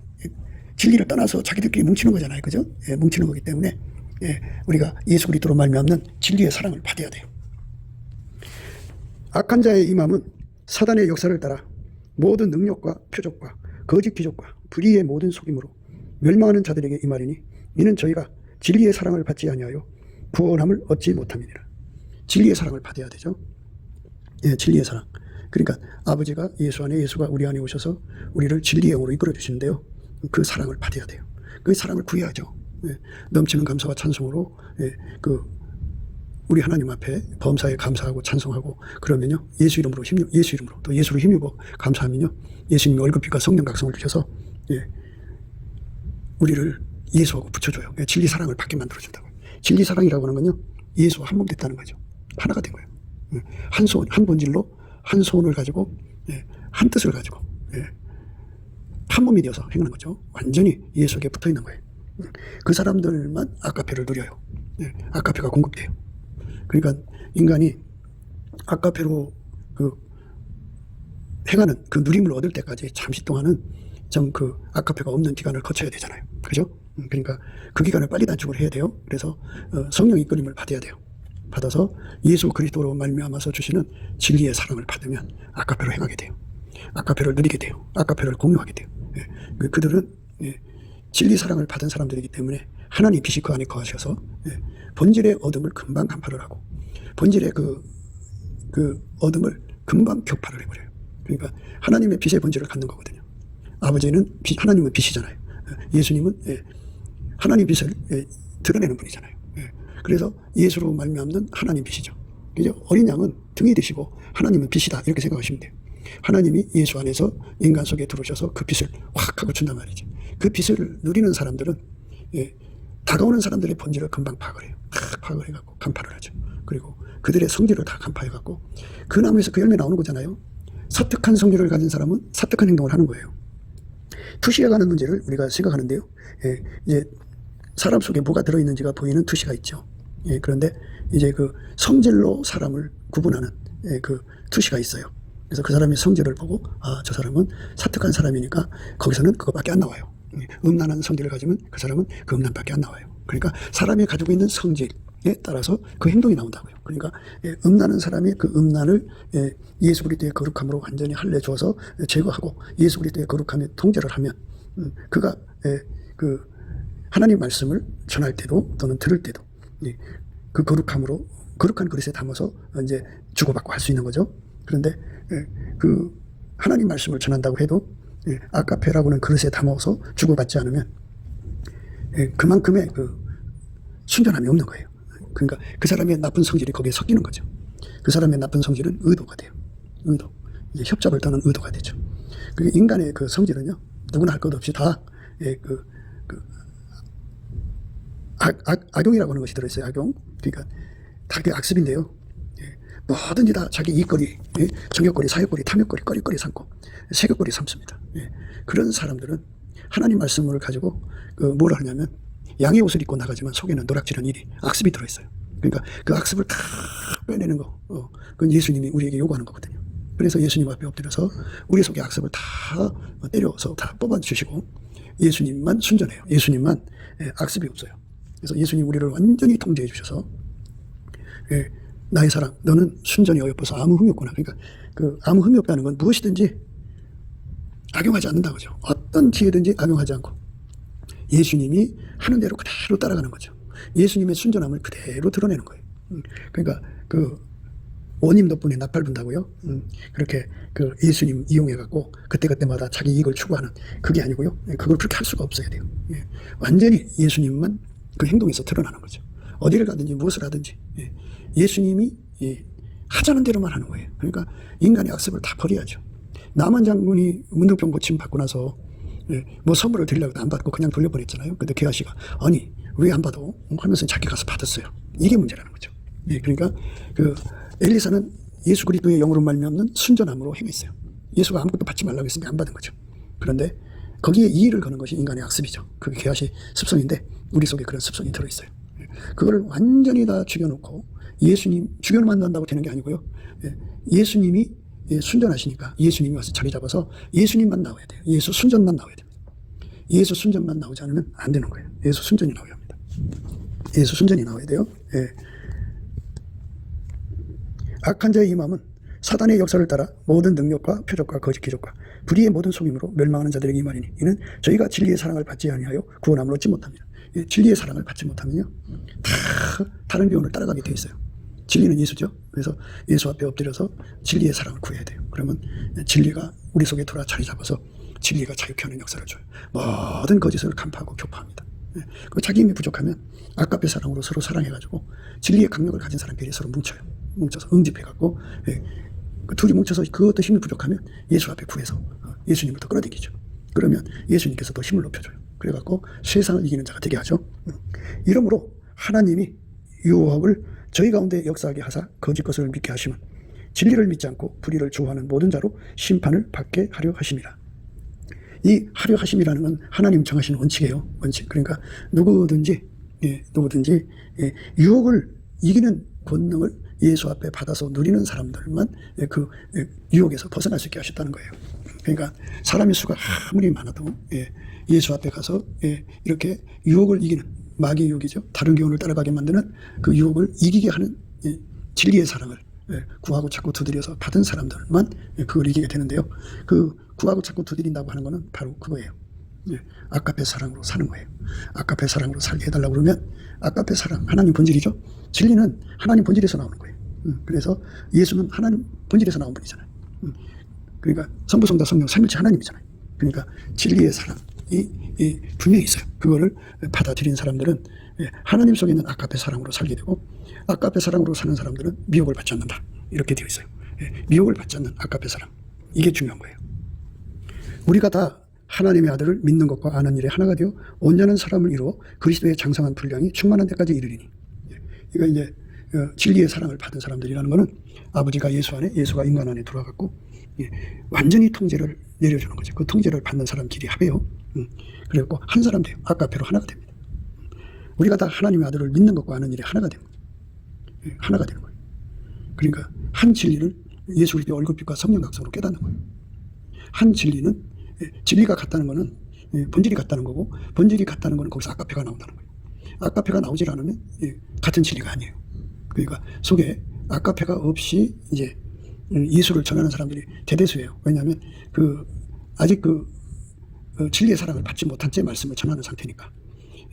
진리를 떠나서 자기들끼리 뭉치는 거잖아요. 그죠? 뭉치는 거기 때문에 우리가 예수 그리스도로 말미암는 진리의 사랑을 받아야 돼요. 악한 자의 임함은 사단의 역사를 따라 모든 능력과 표적과 거짓 기적과 불의의 모든 속임으로 멸망하는 자들에게 임하리니 이는 저희가 진리의 사랑을 받지 아니하여 구원함을 얻지 못함이니라. 진리의 사랑을 받아야 되죠. 예, 진리의 사랑. 그러니까 아버지가 예수 안에, 예수가 우리 안에 오셔서 우리를 진리의 영으로 이끌어 주시는데요. 그 사랑을 받아야 돼요. 그 사랑을 구해야죠. 예, 넘치는 감사와 찬송으로 우리 하나님 앞에 범사에 감사하고 찬송하고 그러면요, 예수 이름으로 또 예수를 힘입고 감사하면요, 예수님이 월급빛과 성령 각성을 주셔서 우리를 예수하고 붙여줘요. 진리 사랑을 받게 만들어준다고요. 진리 사랑이라고 하는 건요, 예수와 한 몸 됐다는 거죠. 하나가 된 거예요. 한 소원, 한 본질로 한 소원을 가지고 한 뜻을 가지고 한 몸이 되어서 행하는 거죠. 완전히 예수에게 붙어 있는 거예요. 그 사람들만 아가페를 누려요. 아가페가 공급돼요. 그러니까 인간이 아가페로 행하는 그 누림을 얻을 때까지 잠시 동안은 좀 아가페가 없는 기간을 거쳐야 되잖아요. 그죠? 그러니까 그 기간을 빨리 단축을 해야 돼요. 그래서 성령 이끌림을 받아야 돼요. 받아서 예수 그리스도로 말미암아서 주시는 진리의 사랑을 받으면 아가페로 행하게 돼요. 아가페를 누리게 돼요. 아가페를 공유하게 돼요. 그들은 진리 사랑을 받은 사람들이기 때문에 하나님 빛이 그 안에 거하셔서 본질의 어둠을 금방 간파를 하고 본질의 그 어둠을 금방 격파를 해버려요. 그러니까 하나님의 빛의 본질을 갖는 거거든요. 아버지는 하나님은 빛이잖아요. 예수님은 하나님 빛을 드러내는 분이잖아요. 그래서 예수로 말미암는 하나님 빛이죠. 그죠? 어린 양은 등이 되시고 하나님은 빛이다, 이렇게 생각하시면 돼요. 하나님이 예수 안에서 인간 속에 들어오셔서 그 빛을 확 하고 준단 말이죠. 그 빛을 누리는 사람들은 다가오는 사람들의 본질을 금방 파악을 해요. 다 파악을 해갖고 간파를 하죠. 그리고 그들의 성질을 다 간파해갖고 그 나무에서 그 열매 나오는 거잖아요. 사특한 성질을 가진 사람은 사특한 행동을 하는 거예요. 투시에 가는 문제를 우리가 생각하는데요. 이제 사람 속에 뭐가 들어있는지가 보이는 투시가 있죠. 그런데 이제 그 성질로 사람을 구분하는 그 투시가 있어요. 그래서 그 사람의 성질을 보고 저 사람은 사특한 사람이니까 거기서는 그거밖에 안 나와요. 음란한 성질을 가지면 그 사람은 그 음란밖에 안 나와요. 그러니까 사람이 가지고 있는 성질에 따라서 그 행동이 나온다고요. 그러니까 음란한 사람이 그 음란을 예수 그리스도의 거룩함으로 완전히 할례 주어서 제거하고 예수 그리스도의 거룩함에 통제를 하면 그가 그 하나님 말씀을 전할 때도 또는 들을 때도 그 거룩함으로 거룩한 그릇에 담아서 이제 주고받고 할 수 있는 거죠. 그런데 그 하나님 말씀을 전한다고 해도 아가페라고 하는 그릇에 담아서 주고받지 않으면 그만큼의 그 순전함이 없는 거예요. 그러니까 그 사람의 나쁜 성질이 거기에 섞이는 거죠. 그 사람의 나쁜 성질은 의도가 돼요. 의도. 이제 협잡을 떠는 의도가 되죠. 그 인간의 그 성질은요, 누구나 할 것 없이 다 악용이라고 하는 것이 들어있어요. 악용. 그러니까 다 그 악습인데요. 뭐든지 다 자기 이익거리, 정욕거리, 사욕거리, 탐욕거리, 꺼리거리 삼고 세욕거리 삼습니다. 그런 사람들은 하나님 말씀을 가지고 뭘 하냐면 양의 옷을 입고 나가지만 속에는 노락질한 일이 악습이 들어있어요. 그러니까 그 악습을 다 빼내는 거, 그건 예수님이 우리에게 요구하는 거거든요. 그래서 예수님 앞에 엎드려서 우리 속의 악습을 다 때려서 다 뽑아주시고 예수님만 순전해요. 예수님만 악습이 없어요. 그래서 예수님 우리를 완전히 통제해 주셔서 나의 사랑, 너는 순전히 어여뻐서 아무 흠이 없구나. 그러니까 그 아무 흠이 없다는 건 무엇이든지 악용하지 않는다고죠. 어떤 기회든지 악용하지 않고 예수님이 하는 대로 그대로 따라가는 거죠. 예수님의 순전함을 그대로 드러내는 거예요. 그러니까 그 원님 덕분에 나팔 분다고요. 그렇게 그 예수님 이용해갖고 그때그때마다 자기 이익을 추구하는 그게 아니고요. 그걸 그렇게 할 수가 없어야 돼요. 완전히 예수님만 그 행동에서 드러나는 거죠. 어디를 가든지 무엇을 하든지 예수님이 하자는 대로만 하는 거예요. 그러니까 인간의 악습을 다 버려야죠. 남한 장군이 문득병 고침 받고 나서 뭐 선물을 드리려고 해도 안 받고 그냥 돌려버렸잖아요. 근데 게하시가 아니 왜 안 받아? 하면서 자기 가서 받았어요. 이게 문제라는 거죠. 그러니까 그 엘리사는 예수 그리스도의 영으로 말미암는 순전함으로 행했어요. 예수가 아무것도 받지 말라고 했으니까 안 받은 거죠. 그런데 거기에 이의를 거는 것이 인간의 악습이죠. 그게 게하시 습성인데 우리 속에 그런 습성이 들어있어요. 그걸 완전히 다 죽여놓고 예수님 죽여만 난다고 되는 게 아니고요. 예수님이 순전하시니까 예수님이 와서 자리 잡아서 예수님만 나와야 돼요. 예수 순전만 나와야 됩니다. 예수 순전만 나오지 않으면 안 되는 거예요. 예수 순전이 나와야 합니다. 예수 순전이 나와야 돼요. 악한 자의 임함은 사단의 역사를 따라 모든 능력과 표적과 거짓 기적과 불의의 모든 속임으로 멸망하는 자들에게 임하리니 이는 저희가 진리의 사랑을 받지 아니하여 구원함을 얻지 못합니다. 진리의 사랑을 받지 못하면요 다 다른 교훈을 따라가게 돼 있어요. 진리는 예수죠. 그래서 예수 앞에 엎드려서 진리의 사랑을 구해야 돼요. 그러면 진리가 우리 속에 돌아 자리 잡아서 진리가 자유케 하는 역사를 줘요. 모든 거짓을 간파하고 교파합니다. 그 자기 힘이 부족하면 아까페 사랑으로 서로 사랑해가지고 진리의 강력을 가진 사람끼리 서로 뭉쳐요. 뭉쳐서 응집해갖고 그 둘이 뭉쳐서 그것도 힘이 부족하면 예수 앞에 구해서 예수님을 더 끌어당기죠. 그러면 예수님께서 더 힘을 높여줘요. 그래갖고 세상을 이기는 자가 되게 하죠. 이러므로 하나님이 유혹을 저희 가운데 역사하게 하사 거짓 것을 믿게 하시면 진리를 믿지 않고 불의를 좋아하는 모든 자로 심판을 받게 하려 하심이라. 이 하려 하심이라는 건 하나님 정하신 원칙이에요. 원칙. 그러니까 누구든지 유혹을 이기는 권능을 예수 앞에 받아서 누리는 사람들만 그 유혹에서 벗어날 수 있게 하셨다는 거예요. 그러니까 사람의 수가 아무리 많아도 예수 앞에 가서 이렇게 유혹을 이기는, 마귀의 유혹이죠. 다른 교훈을 따라가게 만드는 그 유혹을 이기게 하는 진리의 사랑을 구하고 찾고 두드려서 받은 사람들만 그걸 이기게 되는데요. 그 구하고 찾고 두드린다고 하는 거는 바로 그거예요. 아까페 사랑으로 사는 거예요. 아까페 사랑으로 살게 해달라고 그러면 아까페 사랑, 하나님 본질이죠. 진리는 하나님 본질에서 나오는 거예요. 그래서 예수는 하나님 본질에서 나온 분이잖아요. 그러니까 성부, 성자, 성령, 삼일체 하나님이잖아요. 그러니까 진리의 사랑이 분명히 있어요. 그거를 받아들인 사람들은 하나님 속에 있는 아까페 사랑으로 살게 되고, 아까페 사랑으로 사는 사람들은 미혹을 받지 않는다. 이렇게 되어 있어요. 미혹을 받지 않는 아까페 사랑. 이게 중요한 거예요. 우리가 다 하나님의 아들을 믿는 것과 아는 일에 하나가 되어 온전한 사람을 이루어 그리스도의 장성한 분량이 충만한 데까지 이르리니. 이거 이제 진리의 사랑을 받은 사람들이라는 것은 아버지가 예수 안에, 예수가 인간 안에 들어와갖고 완전히 통제를 내려주는 거죠. 그 통제를 받는 사람끼리 합해요. 그래갖고 한 사람 돼요. 아까페로 하나가 됩니다. 우리가 다 하나님의 아들을 믿는 것과 아는 일에 하나가 되는 거예요. 하나가 되는 거예요. 그러니까 한 진리를 예수 그리스도의 얼굴빛과 성령 각성으로 깨닫는 거예요. 한 진리는, 진리가 같다는 거는 본질이 같다는 거고, 본질이 같다는 거는 거기서 아까페가 나온다는 거예요. 아까페가 나오질 않으면 같은 진리가 아니에요. 그러니까 속에 아까페가 없이 이제 예수를 전하는 사람들이 대대수예요. 왜냐하면 아직 진리의 사랑을 받지 못한 채 말씀을 전하는 상태니까.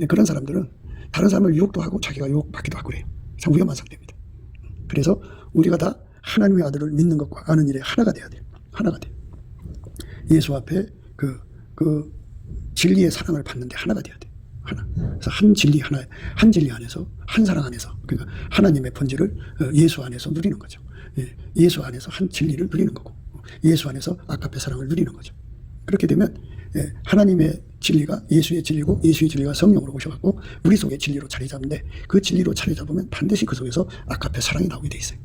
그런 사람들은 다른 사람을 유혹도 하고 자기가 유혹받기도 하고 그래요. 참 위험한 상태입니다. 그래서 우리가 다 하나님의 아들을 믿는 것과 아는 일에 하나가 돼야 돼요. 하나가 돼요. 예수 앞에 그 진리의 사랑을 받는데 하나가 돼야 돼요. 하나. 그래서 한 진리 안에서, 한 사랑 안에서, 그러니까 하나님의 본질을 예수 안에서 누리는 거죠. 예수 안에서 한 진리를 누리는 거고, 예수 안에서 아까페 사랑을 누리는 거죠. 그렇게 되면 하나님의 진리가 예수의 진리고, 예수의 진리가 성령으로 오셔갖고 우리 속에 진리로 자리 잡는데, 그 진리로 자리 잡으면 반드시 그 속에서 아까페 사랑이 나오게 돼 있어요.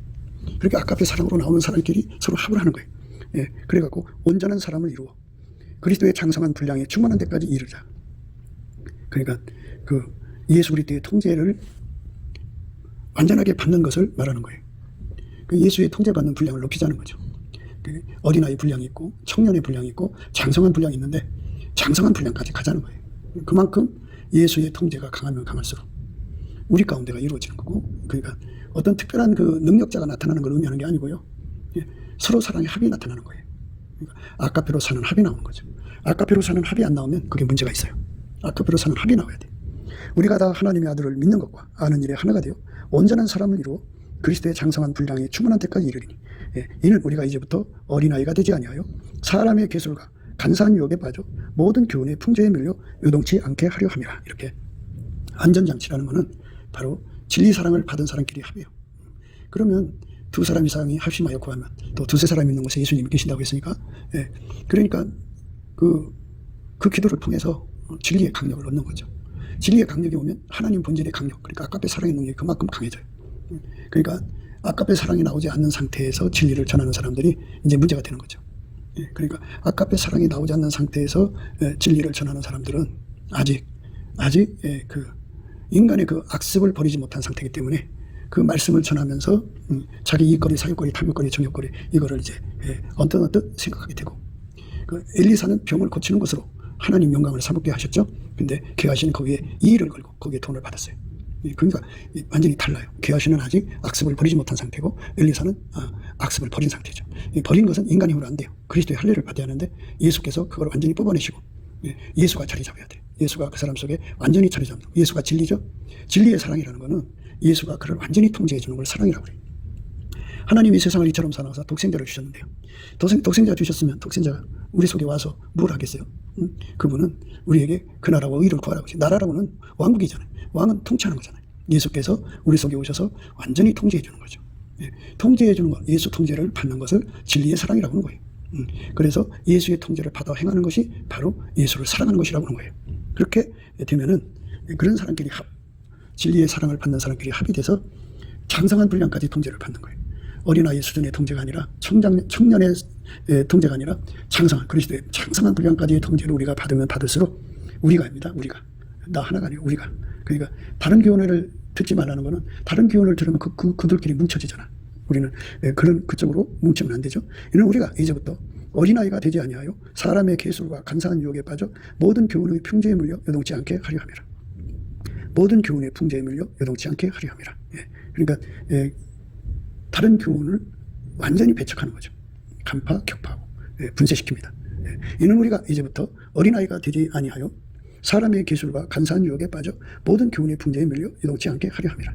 그렇게 아까페 사랑으로 나오는 사람끼리 서로 합을 하는 거예요. 그래갖고 온전한 사람을 이루어 그리스도의 장성한 분량에 충만한 데까지 이르자. 그러니까 그 예수 그리스도의 통제를 완전하게 받는 것을 말하는 거예요. 그 예수의 통제받는 분량을 높이자는 거죠. 어린아이 분량이 있고, 청년의 분량이 있고, 장성한 분량이 있는데 장성한 분량까지 가자는 거예요. 그만큼 예수의 통제가 강하면 강할수록 우리 가운데가 이루어지는 거고, 그러니까 어떤 특별한 그 능력자가 나타나는 걸 의미하는 게 아니고요. 서로 사랑의 합이 나타나는 거예요. 그러니까 아까페로 사는 합이 나오는 거죠. 아까페로 사는 합이 안 나오면 그게 문제가 있어요. 아까페로 사는 합이 나와야 돼요. 우리가 다 하나님의 아들을 믿는 것과 아는 일에 하나가 되어 온전한 사람을 이루어 그리스도의 장성한 분량이 충만한 데까지 이르리니, 이는 우리가 이제부터 어린아이가 되지 아니하여 사람의 괴술과 간사한 유혹에 빠져 모든 교훈의 풍조에 밀려 요동치 않게 하려 함이라. 이렇게 안전장치라는 것은 바로 진리 사랑을 받은 사람끼리 합이에요. 그러면 두 사람 이상이 합심하여 구하면 또 두세 사람이 있는 곳에 예수님이 계신다고 했으니까, 그러니까 그 기도를 통해서 진리의 강력을 얻는 거죠. 진리의 강력이 오면 하나님 본질의 강력, 그러니까 아까페 사랑의 능력이 그만큼 강해져요. 그러니까 아까페 사랑이 나오지 않는 상태에서 진리를 전하는 사람들이 이제 문제가 되는 거죠. 그러니까 아까페 사랑이 나오지 않는 상태에서 진리를 전하는 사람들은 아직 그 인간의 그 악습을 버리지 못한 상태이기 때문에 그 말씀을 전하면서 자기 이익거리, 사유거리, 탐욕거리, 정욕거리 이거를 이제 언뜻 생각하게 되고, 그 엘리사는 병을 고치는 것으로 하나님 영광을 삼게 하셨죠. 근데 게하시는 거기에 이의를 걸고 거기에 돈을 받았어요. 그러니까 완전히 달라요. 게하시는 아직 악습을 버리지 못한 상태고, 엘리사는 악습을 버린 상태죠. 버린 것은 인간의 힘으로 안 돼요. 그리스도의 할례를 받아야 하는데 예수께서 그걸 완전히 뽑아내시고 예수가 자리 잡아야 돼요. 예수가 그 사람 속에 완전히 자리 잡는, 예수가 진리죠. 진리의 사랑이라는 거는 예수가 그를 완전히 통제해 주는 걸 사랑이라고 그래요. 하나님이 세상을 이처럼 사랑하사 독생자를 주셨는데요. 독생자 주셨으면 독생자가 우리 속에 와서 뭘 하겠어요? 그분은 우리에게 그 나라와 의를 구하라고 하죠. 나라라고는 왕국이잖아요. 왕은 통치하는 거잖아요. 예수께서 우리 속에 오셔서 완전히 통제해 주는 거죠. 예, 통제해 주는 것, 예수 통제를 받는 것을 진리의 사랑이라고 하는 거예요. 그래서 예수의 통제를 받아 행하는 것이 바로 예수를 사랑하는 것이라고 하는 거예요. 그렇게 되면은 그런 사람끼리 진리의 사랑을 받는 사람끼리 합이 돼서 장성한 분량까지 통제를 받는 거예요. 어린아이 수준의 통제가 아니라 청년의 통제가 아니라 장성한 그리스도의 장성한 분량까지의 통제를 우리가 받으면 받을수록 우리가 아닙니다. 우리가 나 하나가 아니에요. 우리가 그러니까 다른 교훈을 듣지 말라는 거는 다른 교훈을 들으면 그들끼리 뭉쳐지잖아. 우리는 그쪽으로 뭉치면 안 되죠. 이는 우리가 이제부터 어린아이가 되지 아니하여 사람의 계술과 간사한 유혹에 빠져 모든 교훈의 풍조에 물려 요동치 않게 하려 함이라. 모든 교훈의 풍조에 물려 요동치 않게 하려 함이라. 그러니까 다른 교훈을 완전히 배척하는 거죠. 간파, 격파하고 분쇄시킵니다. 이는 우리가 이제부터 어린아이가 되지 아니하여 사람의 기술과 간사한 유혹에 빠져 모든 교훈의 풍조에 밀려 요동치 않게 하려 함이라.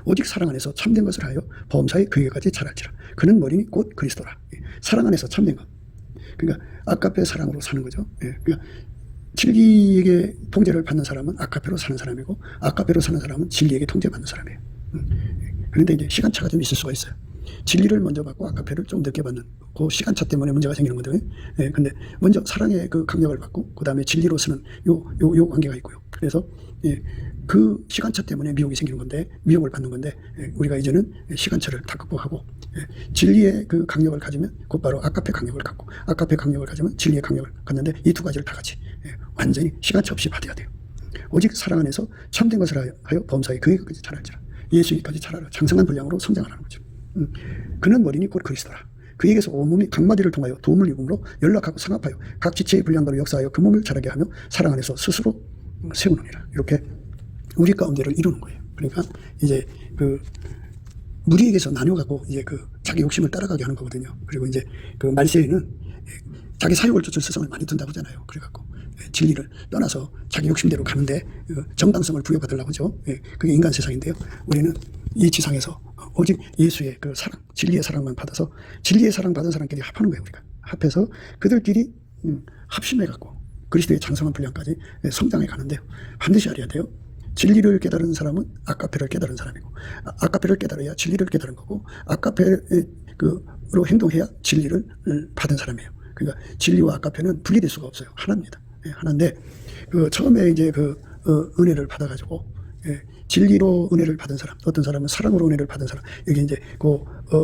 오직 사랑 안에서 참된 것을 하여 범사에 그에게까지 자랄지라. 그는 머리니 곧 그리스도라. 사랑 안에서 참된 것. 그러니까 아까페 사랑으로 사는 거죠. 그러니까 진리에게 통제를 받는 사람은 아까페로 사는 사람이고 아까페로 사는 사람은 진리에게 통제받는 사람이에요. 그런데 이제 시간차가 좀 있을 수가 있어요. 진리를 먼저 받고 아까페를 좀 늦게 받는 그 시간차 때문에 문제가 생기는 건데, 근데 먼저 사랑의 그 강력을 받고 그 다음에 진리로 쓰는 요 관계가 있고요. 그래서 그 시간차 때문에 미혹이 생기는 건데, 미혹을 받는 건데, 우리가 이제는 시간차를 다 극복하고 진리의 그 강력을 가지면 곧바로 아까페 강력을 갖고 아까페 강력을 가지면 진리의 강력을 갖는데 이 두 가지를 다 같이 완전히 시간차 없이 받아야 돼요. 오직 사랑 안에서 참된 것을 하여 범사에 그에게까지 자랄지라. 예수에게까지 자라라. 장성한 분량으로 성장하라는 거죠. 그는 머리니 곧 그리스도라. 그에게서 온몸이 각마디를 통하여 도움을 입음으로 연락하고 상합하여 각 지체의 분량대로 역사하여 그 몸을 자라게 하며 사랑 안에서 스스로 세우느니라. 이렇게 우리 가운데를 이루는 거예요. 그러니까 이제 그 무리에게서 나뉘어가고 이제 그 자기 욕심을 따라가게 하는 거거든요. 그리고 이제 그 말세에는 자기 사욕을 쫓을 세상을 많이 둔다고 하잖아요. 그래갖고 진리를 떠나서 자기 욕심대로 가는데 정당성을 부여받으려고 하죠. 그게 인간 세상인데요. 우리는 이 지상에서 오직 예수의 그 사랑, 진리의 사랑만 받아서 진리의 사랑 받은 사람끼리 합하는 거예요. 우리가 합해서 그들끼리 합심해갖고 그리스도의 장성한 분량까지 성장해 가는데요. 반드시 알아야 돼요. 진리를 깨달은 사람은 아까페를 깨달은 사람이고 아까페를 깨달아야 진리를 깨달은 거고 아까페로 행동해야 진리를 받은 사람이에요. 그러니까 진리와 아까페는 분리될 수가 없어요. 하나입니다. 하나인데 처음에 이제 은혜를 받아가지고 진리로 은혜를 받은 사람, 어떤 사람은 사랑으로 은혜를 받은 사람, 여기 이제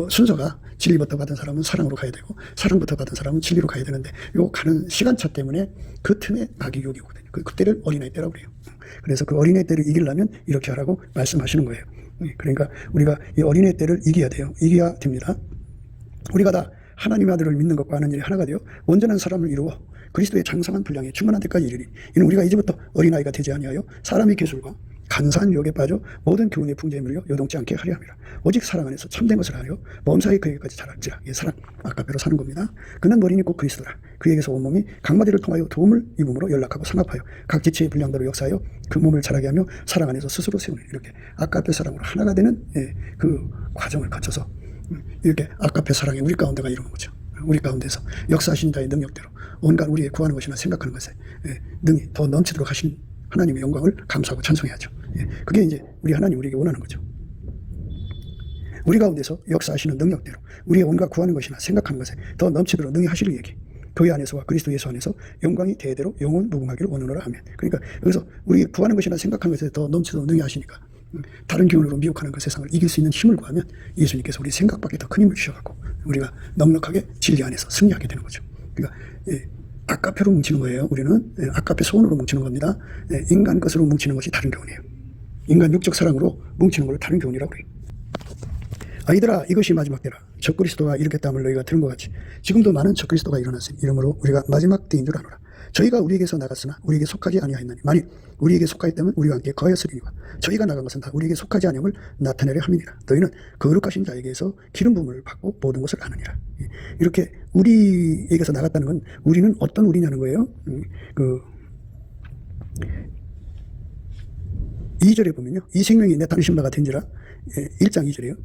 순서가 진리부터 받은 사람은 사랑으로 가야 되고 사랑부터 받은 사람은 진리로 가야 되는데 요 가는 시간차 때문에 그 틈에 악이 요기 오거든요. 그때를 어린아이 때라고 그래요. 그래서 그 어린아이 때를 이기려면 이렇게 하라고 말씀하시는 거예요. 그러니까 우리가 이 어린아이 때를 이겨야 돼요. 이겨야 됩니다. 우리가 다 하나님의 아들을 믿는 것과 하는 일이 하나가 되어 온전한 사람을 이루어 그리스도의 장성한 분량에 충만한 데까지 이르니 이는 우리가 이제부터 어린아이가 되지 아니하여 사람의 기술과 간사한 유혹에 빠져 모든 교훈의 풍조에 물려 요동치 않게 하려 함이라. 오직 사랑 안에서 참된 것을 하여 범사에 그에게까지 자랄지라. 이 사랑 아까페로 사는 겁니다. 그는 머리니 곧 그리스도라. 그에게서 온몸이 각마디를 통하여 도움을 입음으로 연락하고 상합하여 각 지체의 분량대로 역사하여 그 몸을 자라게 하며 사랑 안에서 스스로 세우는 이렇게 아까페 사랑으로 하나가 되는 그 과정을 거쳐서 이렇게 아까페 사랑이 우리 가운데가 이루는 거죠. 우리 가운데서 역사하신 자의 능력대로 온갖 우리의 구하는 것이나 생각하는 것에 능히 더 넘치도록 하신 하나님의 영광을 감사하고 찬송해야죠. 그게 이제 우리 하나님 우리에게 원하는 거죠. 우리 가운데서 역사하시는 능력대로 우리의 온갖 구하는 것이나 생각하는 것에 더 넘치도록 능히 하시는 얘기. 교회 안에서와 그리스도 예수 안에서 영광이 대대로 영원 무궁하기를 원하노라 하면. 그러니까 여기서 우리 구하는 것이나 생각하는 것에 더 넘치도록 능히 하시니까 다른 기운으로 미혹하는 그 세상을 이길 수 있는 힘을 구하면 예수님께서 우리 생각밖에 더 큰 힘을 주셔갖고 우리가 넉넉하게 진리 안에서 승리하게 되는 거죠. 그러니까 아까페로 뭉치는 거예요. 우리는 아까페 소원으로 뭉치는 겁니다. 인간 것으로 뭉치는 것이 다른 교훈이에요. 인간 육적 사랑으로 뭉치는 걸 다른 교훈이라고 그래요. 아이들아 이것이 마지막 때라. 적그리스도가 일으켰다함을 너희가 들은 것 같이 지금도 많은 적그리스도가 일어났으니 이러므로 우리가 마지막 때인 줄 아노라. 저희가 우리에게서 나갔으나 우리에게 속하지 아니하였나니 만일 우리에게 속하였다면 우리와 함께 거하였으리니와 저희가 나간 것은 다 우리에게 속하지 아니함을 나타내려 함이니라. 너희는 거룩하신 자에게서 기름 부음을 받고 모든 것을 아느니라. 이렇게 우리에게서 나갔다는 건 우리는 어떤 우리냐는 거예요. 2절에 보면요. 이 생명이 내 당신 바가 된지라 1장 2절이에요.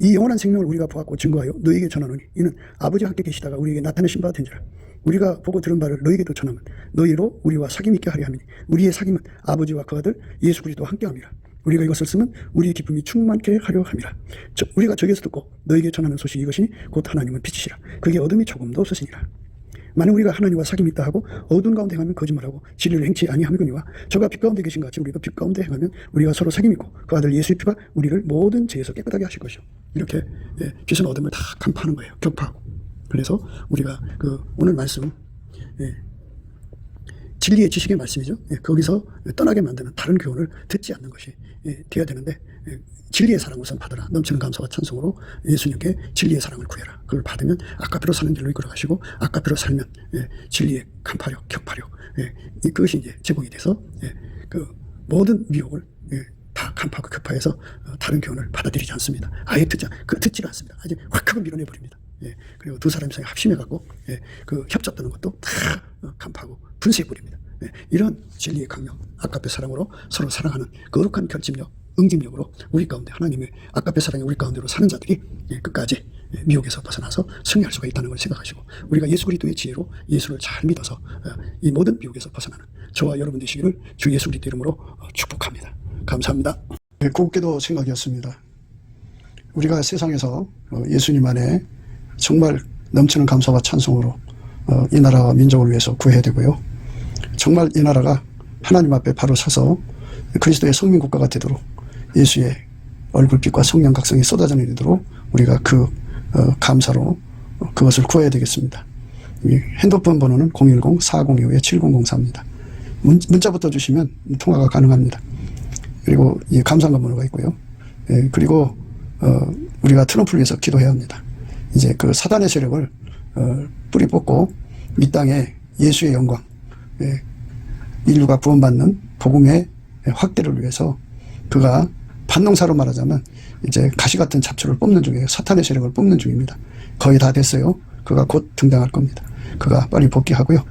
이 영원한 생명을 우리가 보았고 증거하여 너희에게 전하노니 이는 아버지와 함께 계시다가 우리에게 나타내신 바 된지라. 우리가 보고 들은 바를 너희에게도 전하면 너희로 우리와 사귐 있게 하려 함이니 우리의 사귐은 아버지와 그 아들 예수 그리스도와 함께 함이라. 우리가 이것을 쓰면 우리의 기쁨이 충만케 하려 함이라. 우리가 저기서 듣고 너희에게 전하는 소식이 이것이니 곧 하나님은 빛이시라. 그게 어둠이 조금도 없으시니라. 만약 우리가 하나님과 사귐이 있다 하고 어두운 가운데 행하면 거짓말하고 진리를 행치 아니함이거니와 저가 빛 가운데 계신 같이 우리도 빛 가운데 행하면 우리가 서로 사귐 있고 그 아들 예수의 피가 우리를 모든 죄에서 깨끗하게 하실 것이요. 이렇게 빛은 어둠을 다 간파하는 거예요. 격파하고. 그래서 우리가 오늘 말씀 진리의 지식의 말씀이죠. 거기서 떠나게 만드는 다른 교훈을 듣지 않는 것이 되어야 되는데 진리의 사랑 우선 받으라. 넘치는 감사와 찬송으로 예수님께 진리의 사랑을 구해라. 그걸 받으면 아까피로 사는 길로 이끌어 가시고 아까피로 살면 진리의 간파력, 격파력 그것이 이제 제공이 돼서 그 모든 미혹을 다 간파하고 격파해서 다른 교훈을 받아들이지 않습니다. 아예 듣지를 않습니다. 아주 확 하고 밀어내버립니다. 그리고 두 사람이 합심해갖고 그 협조 뜨는 것도 다 간파하고 분쇄해버립니다. 이런 진리의 강력, 아까페 사랑으로 서로 사랑하는 거룩한 결집력, 응집력으로 우리 가운데 하나님의 아까페 사랑이 우리 가운데로 사는 자들이 끝까지 미혹에서 벗어나서 승리할 수가 있다는 걸 생각하시고 우리가 예수 그리스도의 지혜로 예수를 잘 믿어서 이 모든 미혹에서 벗어나는 저와 여러분 되시기를 주 예수 그리스도 이름으로 축복합니다. 감사합니다. 곱게도 생각이었습니다. 우리가 세상에서 예수님 안에 정말 넘치는 감사와 찬송으로 이 나라와 민족을 위해서 구해야 되고요. 정말 이 나라가 하나님 앞에 바로 서서 그리스도의 성민국가가 되도록 예수의 얼굴빛과 성령 각성이 쏟아져 내리도록 우리가 그 감사로 그것을 구해야 되겠습니다. 핸드폰 번호는 010-4025-7004입니다. 문자부터 주시면 통화가 가능합니다. 그리고 이 감사한 번호가 있고요. 그리고 우리가 트럼프를 위해서 기도해야 합니다. 이제 그 사단의 세력을 뿌리 뽑고 이 땅에 예수의 영광, 인류가 구원받는 복음의 확대를 위해서 그가 반농사로 말하자면 이제 가시 같은 잡초를 뽑는 중이에요. 사탄의 세력을 뽑는 중입니다. 거의 다 됐어요. 그가 곧 등장할 겁니다. 그가 빨리 복귀하고요.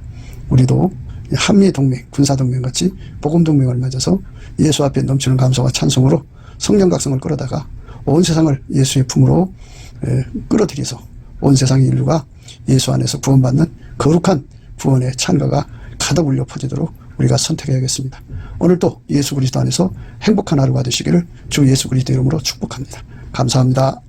우리도 한미 동맹, 군사 동맹 같이 복음 동맹을 맺어서 예수 앞에 넘치는 감사와 찬송으로 성령 각성을 끌어다가 온 세상을 예수의 품으로 끌어들여서 온 세상의 인류가 예수 안에서 구원받는 거룩한 구원의 찬가가 가득 울려 퍼지도록 우리가 선택해야겠습니다. 오늘도 예수 그리스도 안에서 행복한 하루가 되시기를 주 예수 그리스도 이름으로 축복합니다. 감사합니다.